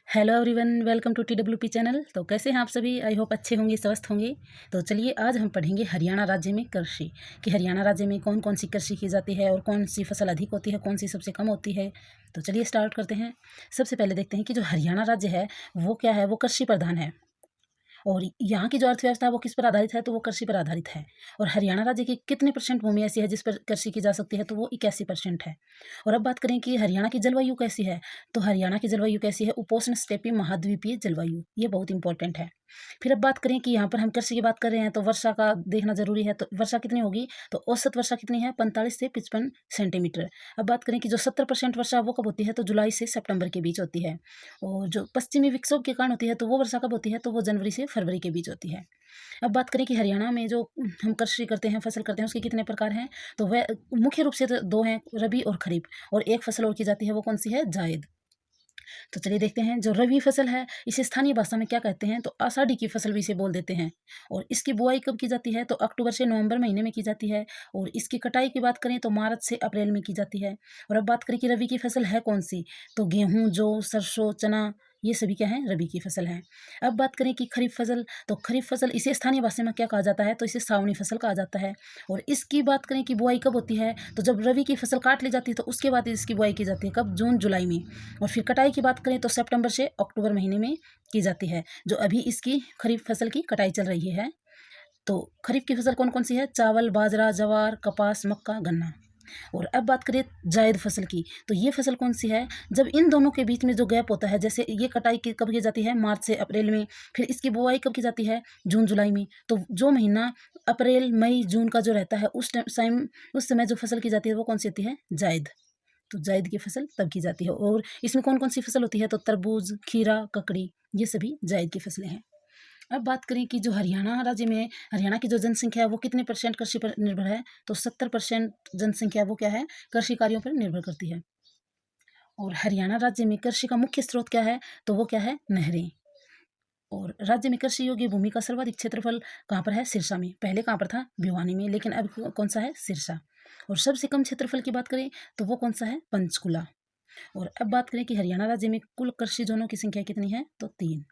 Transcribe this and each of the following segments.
Hello everyone, welcome to TWP channel. तो कैसे हैं आप सभी? आई होप अच्छे होंगे, स्वस्थ होंगे। तो चलिए आज हम पढ़ेंगे हरियाणा राज्य में कृषि कि हरियाणा राज्य में कौन कौन सी कृषि की जाती है और कौन सी फसल अधिक होती है, कौन सी सबसे कम होती है। तो चलिए स्टार्ट करते हैं। सबसे पहले देखते हैं कि जो हरियाणा राज्य है वो क्या है, वो कृषि प्रधान है। और यहाँ की जो अर्थव्यवस्था है वो किस पर आधारित है, तो वो कृषि पर आधारित है। और हरियाणा राज्य की कितने % भूमि ऐसी है जिस पर कृषि की जा सकती है, तो वो 81% है। और अब बात करें कि हरियाणा की जलवायु कैसी है, तो हरियाणा की जलवायु कैसी है, उपोष्ण स्टेपी महाद्वीपीय जलवायु, ये बहुत इंपॉर्टेंट है। फिर अब बात करें कि यहाँ पर हम कृषि की बात कर रहे हैं तो वर्षा का देखना जरूरी है। तो वर्षा कितनी होगी, तो औसत वर्षा कितनी है, 45 से 55 सेंटीमीटर। अब बात करें कि जो 70% वर्षा वो कब होती है, तो जुलाई से सितंबर के बीच होती है। और जो पश्चिमी विक्षोभ के कारण होती है, तो वो वर्षा कब होती है, तो वो जनवरी से फरवरी के बीच होती है। अब बात करें कि हरियाणा में जो हम कृषि करते हैं, फसल करते हैं, उसके कितने प्रकार हैं, तो वह मुख्य रूप से तो दो हैं, रबी और खरीफ। और एक फसल और की जाती है, वो कौन सी है, जायद। तो चलिए देखते हैं। जो रबी फसल है इसे स्थानीय भाषा में क्या कहते हैं, तो आषाढ़ी की फसल भी इसे बोल देते हैं। और इसकी बुआई कब की जाती है, तो अक्टूबर से नवंबर महीने में की जाती है। और इसकी कटाई की बात करें तो मार्च से अप्रैल में की जाती है। और अब बात करें कि रबी की फसल है कौन सी, तो गेहूँ, जौ, सरसों, चना, ये सभी क्या है, रबी की फसल है। अब बात करें कि खरीफ फसल, तो खरीफ फसल इसे स्थानीय भाषा में क्या कहा जाता है, तो इसे सावनी फसल कहा जाता है। और इसकी बात करें कि बुआई कब होती है, तो जब रबी की फसल काट ली जाती है तो उसके बाद इसकी बुआई की जाती है, कब, जून जुलाई में। और फिर कटाई की बात करें तो सितंबर से अक्टूबर महीने में की जाती है। जो अभी इसकी खरीफ फसल की कटाई चल रही है। तो खरीफ की फसल कौन कौन सी है, चावल, बाजरा, ज्वार, कपास, मक्का, गन्ना। और अब बात करें जायद फसल की, तो ये फसल कौन सी है, जब इन दोनों के बीच में जो गैप होता है, जैसे ये कटाई कब की जाती है, मार्च से अप्रैल में, फिर इसकी बुआई कब की जाती है, जून जुलाई में। तो जो महीना अप्रैल मई जून का जो रहता है, उस समय जो फसल की जाती है वो कौन सी होती है, जायद। तो जायद की फसल तब की जाती है। और इसमें कौन कौन सी फसल होती है, तो तरबूज, खीरा, ककड़ी, ये सभी जायद की फसलें हैं। अब बात करें कि जो हरियाणा राज्य में हरियाणा की जो जनसंख्या है वो कितने % कृषि पर निर्भर है, तो 70% जनसंख्या वो क्या है, कृषि कार्यों पर निर्भर करती है। और हरियाणा राज्य में कृषि का मुख्य स्रोत क्या है, तो वो क्या है, नहरें। और राज्य में कृषि योग्य भूमि का सर्वाधिक क्षेत्रफल कहाँ पर है, सिरसा में। पहले कहाँ पर था, भिवानी में, लेकिन अब कौन सा है, सिरसा। और सबसे कम क्षेत्रफल की बात करें तो वो कौन सा है, पंचकुला। और अब बात करें कि हरियाणा राज्य में कुल कृषि जोनों की संख्या कितनी है, तो 3।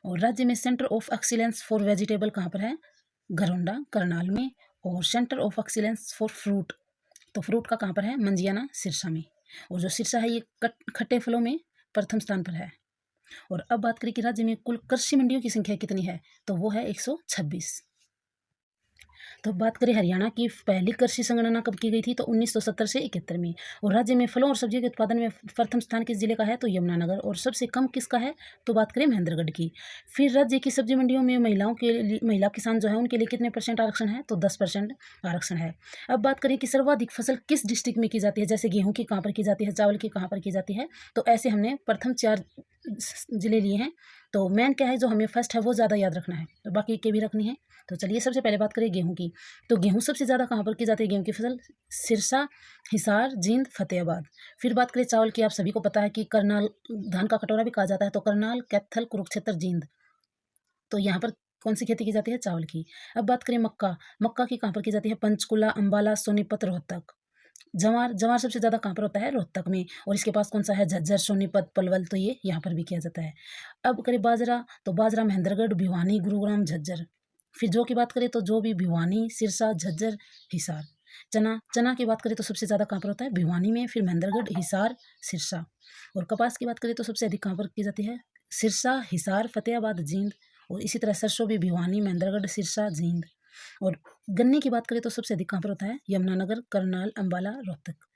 और राज्य में centre of excellence for vegetable कहाँ पर है, घरोंडा, करनाल में। और centre of excellence for fruit, तो फ्रूट का कहाँ पर है, मंजियाना, सिरसा में। और जो सिरसा है ये खट्टे फलों में प्रथम स्थान पर है। और अब बात करें कि राज्य में कुल कृषि मंडियों की संख्या कितनी है, तो वो है 126। तो बात करें हरियाणा की पहली कृषि संगणना कब की गई थी, तो 1970 से 71 में। और राज्य में फलों और सब्जियों के उत्पादन में प्रथम स्थान किस जिले का है, तो यमुनानगर। और सबसे कम किसका है, तो बात करें महेंद्रगढ़ की। फिर राज्य की सब्जी मंडियों में महिलाओं के लिए, महिला किसान जो है उनके लिए कितने % आरक्षण है, तो 10% आरक्षण है। अब बात करें कि सर्वाधिक फसल किस डिस्ट्रिक्ट में की जाती है, जैसे गेहूँ की कहाँ पर की जाती है, चावल की कहाँ पर की जाती है, तो ऐसे हमने प्रथम 4 जिले लिए हैं। तो मेन क्या है, जो हमें फर्स्ट है वो ज़्यादा याद रखना है, तो बाकी के भी रखनी है। तो चलिए सबसे पहले बात करें गेहूं की, तो गेहूं सबसे ज़्यादा कहाँ पर की जाती है, गेहूं की फसल, सिरसा, हिसार, जींद, फतेहाबाद। फिर बात करें चावल की, आप सभी को पता है कि करनाल, धान का कटोरा भी कहा जाता है, तो करनाल, कैथल, कुरुक्षेत्र, जींद। तो यहाँ पर कौन सी खेती की जाती है, चावल की। अब बात करें मक्का, मक्का की कहाँ पर की जाती है, पंचकुला, अंबाला, सोनीपत, रोहतक। जवार, जवार सबसे ज़्यादा कहाँ पर होता है, रोहतक में। और इसके पास कौन सा है, झज्जर, सोनीपत, पलवल, तो ये यहाँ पर भी किया जाता है। अब करें बाजरा, तो बाजरा महेंद्रगढ़, भिवानी, गुरुग्राम, झज्जर। फिर जौ की बात करें तो जौ भी भिवानी, सिरसा, झज्जर, हिसार। चना, चना की बात करें तो सबसे ज़्यादा कहाँ पर होता है, भिवानी में, फिर महेंद्रगढ़, हिसार, सिरसा। और कपास की बात करें तो सबसे अधिक कहाँ पर की जाती है, सिरसा, हिसार, फतेहाबाद, जींद। और इसी तरह सरसों भी भिवानी, महेंद्रगढ़, सिरसा, जींद। और गन्ने की बात करें तो सबसे अधिक कहाँ पर होता है, यमुनानगर, करनाल, अंबाला, रोहतक।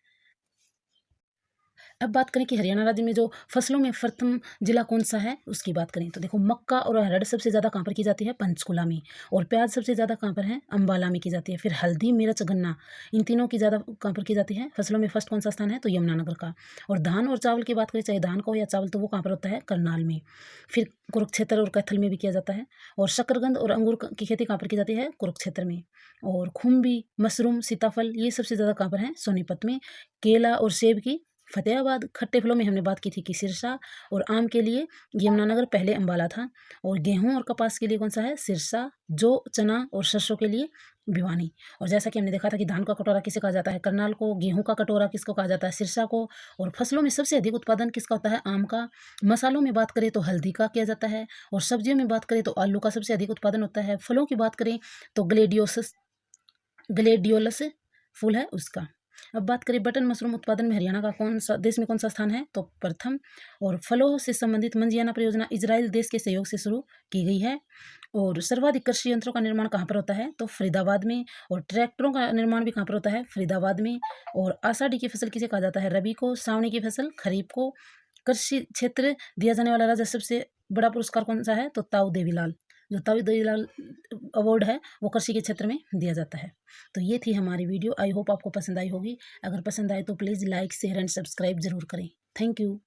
अब बात करें कि हरियाणा राज्य में जो फसलों में प्रथम जिला कौन सा है, उसकी बात करें तो देखो, मक्का और अरहर सबसे ज़्यादा कहाँ पर की जाती है, पंचकुला में। और प्याज सबसे ज़्यादा कहाँ पर है, अंबाला में की जाती है। फिर हल्दी, मिर्च, गन्ना, इन तीनों की ज़्यादा कहाँ पर की जाती है, फसलों में फर्स्ट कौन सा स्थान है, तो यमुनानगर का। और धान और चावल की बात करें, चाहे धान का हो या चावल, तो वो कहाँ पर होता है, करनाल में। फिर कुरुक्षेत्र और कैथल में भी किया जाता है। और शकरकंद और अंगूर की खेती कहाँ पर की जाती है, कुरुक्षेत्र में। और खुम्बी, मशरूम, सीताफल, ये सबसे ज़्यादा कहाँ पर है, सोनीपत में। केला और सेब की फतेहाबाद। खट्टे फलों में हमने बात की थी कि सिरसा, और आम के लिए यमुनानगर पहले अम्बाला था, और गेहूं और कपास के लिए कौन सा है, सिरसा। जौ, चना और सरसों के लिए भिवानी। और जैसा कि हमने देखा था कि धान का कटोरा किसे कहा जाता है, करनाल को। गेहूं का कटोरा किसको कहा जाता है, सिरसा को। और फसलों में सबसे अधिक उत्पादन किसका होता है, आम का। मसालों में बात करें तो हल्दी का किया जाता है, और सब्जियों में बात करें तो आलू का सबसे अधिक उत्पादन होता है। फलों की बात करें तो ग्लेडियोलस फूल है उसका। अब बात करें बटन मशरूम उत्पादन में हरियाणा का कौन सा देश में कौन सा स्थान है, तो प्रथम। और फलों से संबंधित मंजियाना परियोजना इजराइल देश के सहयोग से शुरू की गई है। और सर्वाधिक कृषि यंत्रों का निर्माण कहाँ पर होता है, तो फरीदाबाद में। और ट्रैक्टरों का निर्माण भी कहाँ पर होता है, फरीदाबाद में। और आषाढ़ी की फसल किसे कहा जाता है, रबी को। सावनी की फसल खरीफ को। कृषि क्षेत्र दिया जाने वाला राज्य सबसे बड़ा पुरस्कार कौन सा है, तो ताऊ देवीलाल। जो ताऊ देवीलाल अवार्ड है वो कृषि के क्षेत्र में दिया जाता है। तो ये थी हमारी वीडियो। आई होप आपको पसंद आई होगी। अगर पसंद आए तो please like, share and subscribe जरूर करें। Thank you.